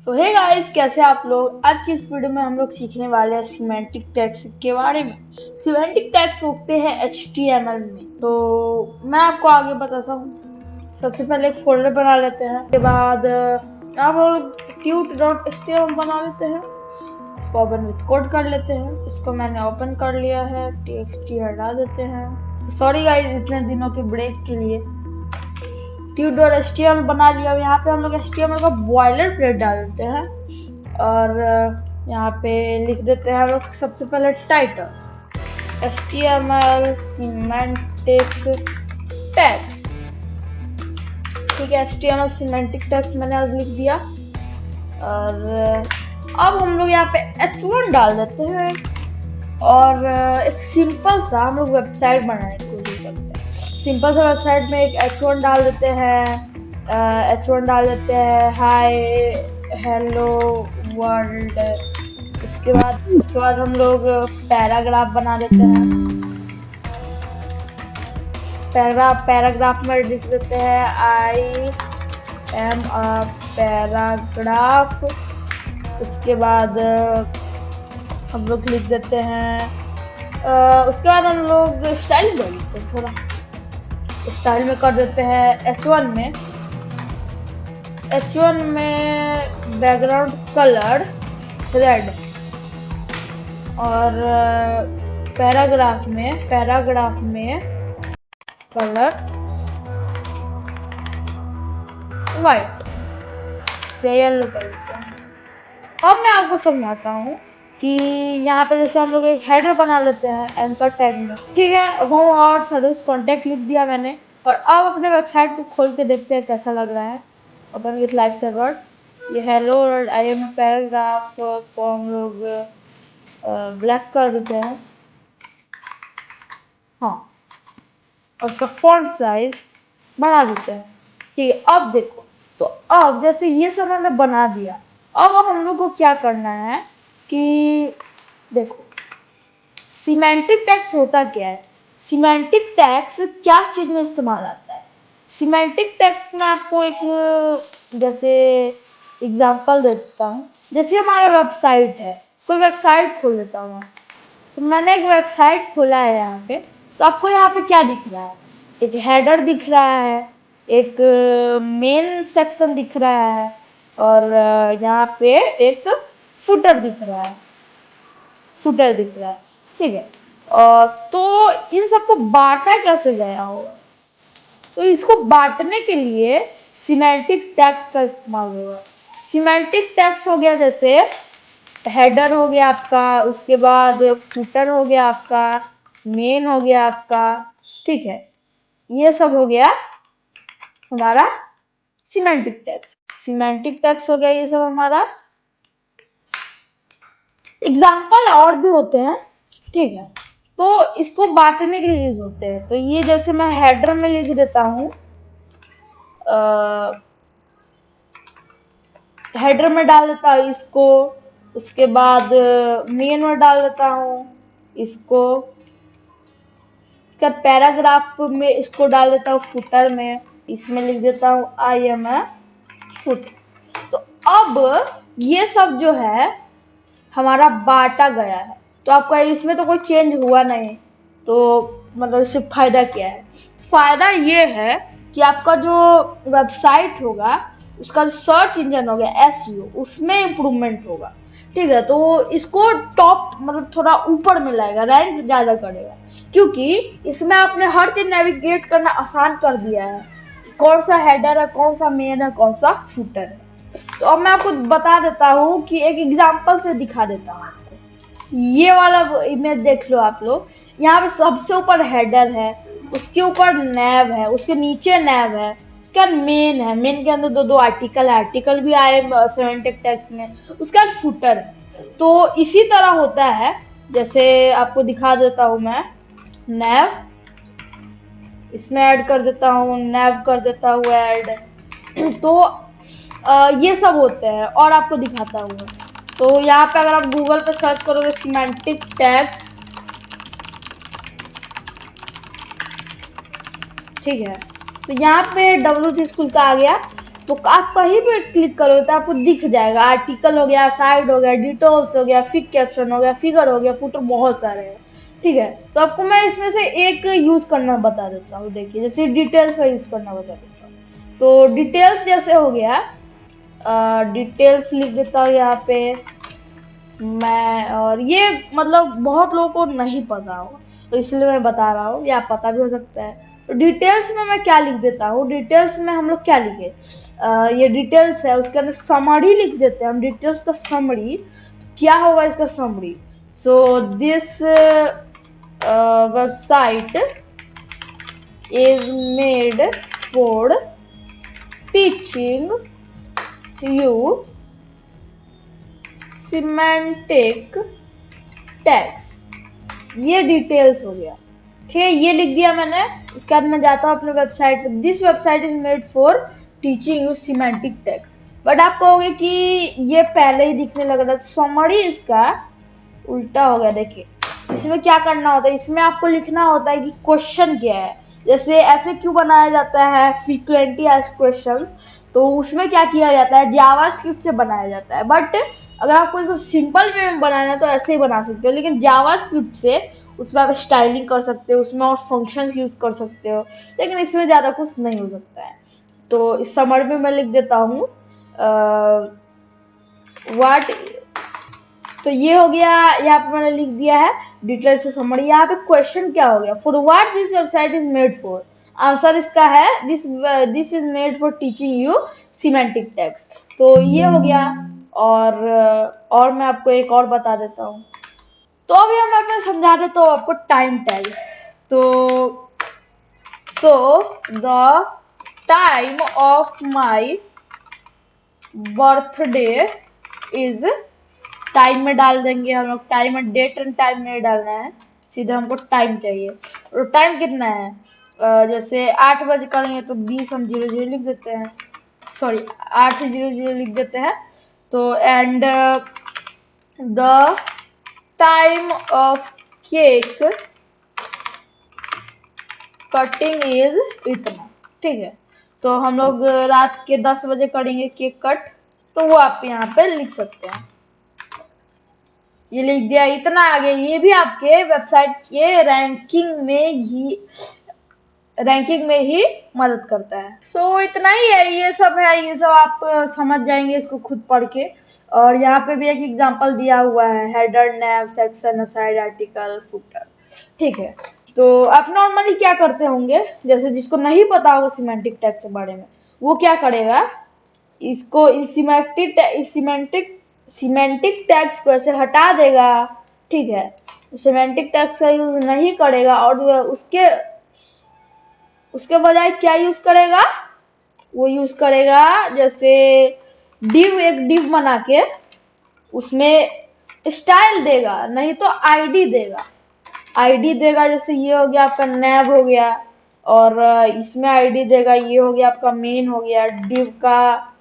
सो hey guys, कैसे आप लोग। आज की इस वीडियो में हम लोग सीखने वाले हैं सिमेंटिक टैग्स के बारे में। सिमेंटिक टैग्स होते हैं HTML में। तो मैं आपको आगे बताता हूँ। सबसे पहले एक फोल्डर बना लेते हैं। उसके बाद आप लोग tut.html बना लेते हैं। इसको ओपन विथ कोड कर लेते हैं। इसको मैंने ओपन कर लिया है। txt हटा देते हैं। सॉरी गाइस इतने दिनों के ब्रेक के लिए। tut.html बना लिया। यहाँ पे हम लोग HTML का बॉयलर प्लेट डाल देते हैं और यहाँ पे लिख देते हैं हम लोग सबसे पहले टाइटल HTML सिमेंटिक टैग्स। ठीक है, HTML सिमेंटिक टैग्स मैंने आज लिख दिया। और अब हम लोग यहाँ पे H1 डाल देते हैं और एक सिंपल सा हम लोग वेबसाइट बनाने की कोशिश करते हैं। सिंपल सा वेबसाइट में एक H1 डाल देते हैं। H1 डाल देते हैं हाय हेलो वर्ल्ड। उसके बाद हम लोग पैराग्राफ बना देते हैं। पैराग्राफ में लिख देते हैं आई एम अ पैराग्राफ। उसके बाद हम लोग लिख देते हैं उसके बाद हम लोग स्टाइल कर लेते हैं। थोड़ा स्टाइल में कर देते हैं H1 में बैकग्राउंड कलर रेड और पैराग्राफ में कलर वाइट येलो कर देते हैं। अब मैं आपको समझाता हूँ कि यहाँ पे जैसे हम लोग एक हेडर बना लेते हैं एंकर टैग में। ठीक है, वो और सर्विस कॉन्टैक्ट लिख दिया मैंने। और अब अपने वेबसाइट को खोल के देखते हैं कैसा लग रहा है। Open with live server. ये हेलो आई एम पैराग्राफ को हम लोग ब्लैक कर देते हैं। हाँ, और उसका फॉन्ट साइज बढ़ा देते हैं। ठीक है, अब देखो। तो अब जैसे ये सब हमने बना दिया, अब हम लोग को क्या करना है कि देखो सिमेंटिक टैग्स होता क्या है। सिमेंटिक टैग्स क्या चीज में इस्तेमाल आता है। सिमेंटिक टैग्स में आपको एक जैसे एग्जांपल देता हूँ। जैसे हमारा वेबसाइट है, कोई वेबसाइट खोल देता हूँ। तो मैंने एक वेबसाइट खोला है यहाँ पे। तो आपको यहाँ पे क्या दिख रहा है, एक हेडर दिख रहा है, एक मेन सेक्शन दिख रहा है और यहाँ पे एक फुटर दिख रहा है। ठीक है, और तो इन सबको बांटा कैसे गया होगा। तो इसको बांटने के लिए सिमेंटिक टैग्स का इस्तेमाल होगा। सिमेंटिक टैग्स हो गया जैसे हेडर हो गया आपका, उसके बाद फुटर हो गया आपका, मेन हो गया आपका। ठीक है, ये सब हो गया हमारा सिमेंटिक टैग्स हो गया ये सब हमारा। एग्जाम्पल और भी होते हैं। ठीक है, तो इसको बांटने के लिए यूज होते हैं। तो ये जैसे मैं हेडर में लिख देता हूँ, हेडर में डाल देता हूँ इसको। उसके बाद मेन में डाल देता हूँ इसको। इसका पैराग्राफ में इसको डाल देता हूँ फुटर में। इसमें लिख देता हूँ आई एम ए फुटर। तो अब ये सब जो है हमारा बांटा गया है। तो आपका इसमें तो कोई चेंज हुआ नहीं। तो मतलब इससे फायदा क्या है। फायदा ये है कि आपका जो वेबसाइट होगा उसका जो सर्च इंजन हो गया SEO, उसमें इम्प्रूवमेंट होगा। ठीक है, तो इसको टॉप मतलब थोड़ा ऊपर में लाएगा, रैंक ज्यादा करेगा। क्योंकि इसमें आपने हर चीज नेविगेट करना आसान कर दिया है। कौन सा हेडर है, कौन सा मेन है, कौन सा फुटर है। तो अब मैं आपको बता देता हूँ कि एक एग्जांपल से दिखा देता हूँ आपको। ये वाला इमेज देख लो आप लोग। यहाँ पे सबसे ऊपर हेडर है, उसके ऊपर नैव है, उसके नीचे नैव है, उसके बाद मेन है। मेन के अंदर दो आर्टिकल है, आर्टिकल भी आए सिमेंटिक टैग्स में। उसके बाद फुटर है। तो इसी तरह होता है। जैसे आपको दिखा देता हूँ मैं, नैव इसमें ऐड कर देता हूँ, नैव कर देता हूँ ऐड। तो ये सब होते हैं। और आपको दिखाता हूँ। तो यहाँ पे अगर आप गूगल पे सर्च करोगे सिमेंटिक टैग्स, ठीक है, तो यहाँ पे WC स्कूल का आ गया। तो आप कहीं भी क्लिक करोगे तो आपको दिख जाएगा। आर्टिकल हो गया, साइड हो गया, डिटेल्स हो गया, फिग कैप्शन हो गया, फिगर हो गया, फुटर, बहुत सारे हैं। ठीक है, तो आपको मैं इसमें से एक यूज करना बता देता हूँ। देखिए, जैसे डिटेल्स का यूज करना बता देता हूँ। तो डिटेल्स जैसे हो गया, डिटेल्स लिख देता हूँ यहाँ पे मैं। और ये मतलब बहुत लोगों को नहीं पता होगा, तो इसलिए मैं बता रहा हूँ, या पता भी हो सकता है। तो डिटेल्स में मैं क्या लिख देता हूँ, डिटेल्स में हम लोग क्या लिखे, ये डिटेल्स है, उसके अंदर समरी लिख देते हैं हम। डिटेल्स का समरी क्या होगा, इसका summary. So this website is made for teaching you semantic tags. ये डिटेल्स हो गया। ठीक है, ये लिख दिया मैंने। इसके बाद मैं जाता हूँ अपने वेबसाइट पे। This website is made for teaching you semantic tags. But आप कहोगे कि ये पहले ही दिखने लग रहा था, समरी इसका उल्टा हो गया। देखिए, इसमें क्या करना होता है, इसमें आपको लिखना होता है कि क्वेश्चन क्या है। जैसे FAQ बनाया जाता है, फ्रीक्वेंटली आस्क्ड क्वेश्चंस, तो उसमें क्या किया जाता है, जावास्क्रिप्ट से बनाया जाता है। बट अगर आपको इसको सिंपल वे में बनाना है तो ऐसे ही बना सकते हो, लेकिन जावास्क्रिप्ट से उसमें आप स्टाइलिंग कर सकते हो, उसमें और फंक्शंस यूज कर सकते हो, लेकिन इसमें ज़्यादा कुछ नहीं हो सकता है। तो इस समरी में मैं लिख देता हूँ व्हाट। तो ये हो गया, यहाँ पे मैंने लिख दिया है डिटेल से समरी। यहाँ पे क्वेश्चन क्या हो गया, for what this website is made for. Answer इसका है this is made for teaching you semantic tags. तो ये हो गया। और मैं आपको एक और बता देता हूँ। तो अभी हम अपने समझा देता हूँ आपको टाइम टैग। तो so the time of my birthday is, time में डाल देंगे हम लोग। टाइम में डेट एंड टाइम नहीं डालना है, सीधे हमको टाइम चाहिए। और टाइम कितना है, जैसे 8 बजे करेंगे तो 20 हम 00 लिख देते हैं, सॉरी 800 लिख देते हैं। तो and the time of cake cutting is इतना। ठीक है, तो हम लोग रात के 10 बजे करेंगे केक कट, तो वो आप यहाँ पे लिख सकते हैं। ये लिख दिया, इतना आगे। ये भी आपके वेबसाइट के रैंकिंग में ही मदद करता है। सो इतना ही है, ये सब है, ये सब आप समझ जाएंगे इसको खुद पढ़ के। और यहाँ पे भी एक एग्जांपल दिया हुआ है, हेडर, नैव, सेक्शन, असाइड, आर्टिकल, फुटर। ठीक है, तो आप नॉर्मली क्या करते होंगे, जैसे जिसको नहीं पता होगा सिमेंटिक टैग के बारे में, वो क्या करेगा, इसको सिमेंटिक टैग्स को ऐसे हटा देगा। ठीक है, सिमेंटिक टैग्स का यूज नहीं करेगा, और उसके बजाय क्या यूज करेगा, वो यूज करेगा जैसे एक डिव बना के उसमें स्टाइल देगा, नहीं तो आईडी देगा। जैसे ये हो गया आपका नैब हो गया, और इसमें आईडी देगा, ये हो गया आपका मेन हो गया, डिव का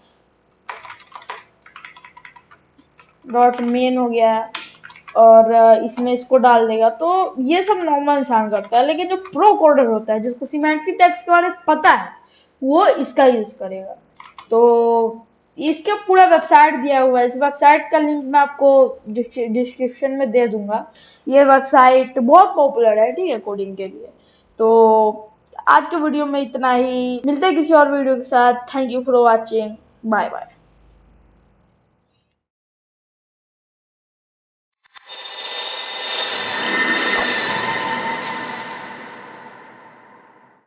डॉट मेन हो गया, और इसमें इसको डाल देगा। तो ये सब नॉर्मल इंसान करता है, लेकिन जो प्रो कोडर होता है, जिसको सिमेंटिक टैग्स के बारे में पता है, वो इसका यूज करेगा। तो इसका पूरा वेबसाइट दिया हुआ है, इस वेबसाइट का लिंक मैं आपको डिस्क्रिप्शन में दे दूंगा। ये वेबसाइट बहुत पॉपुलर है, ठीक है, कोडिंग के लिए। तो आज के वीडियो में इतना ही, मिलते हैं किसी और वीडियो के साथ। Thank you for watching, bye bye.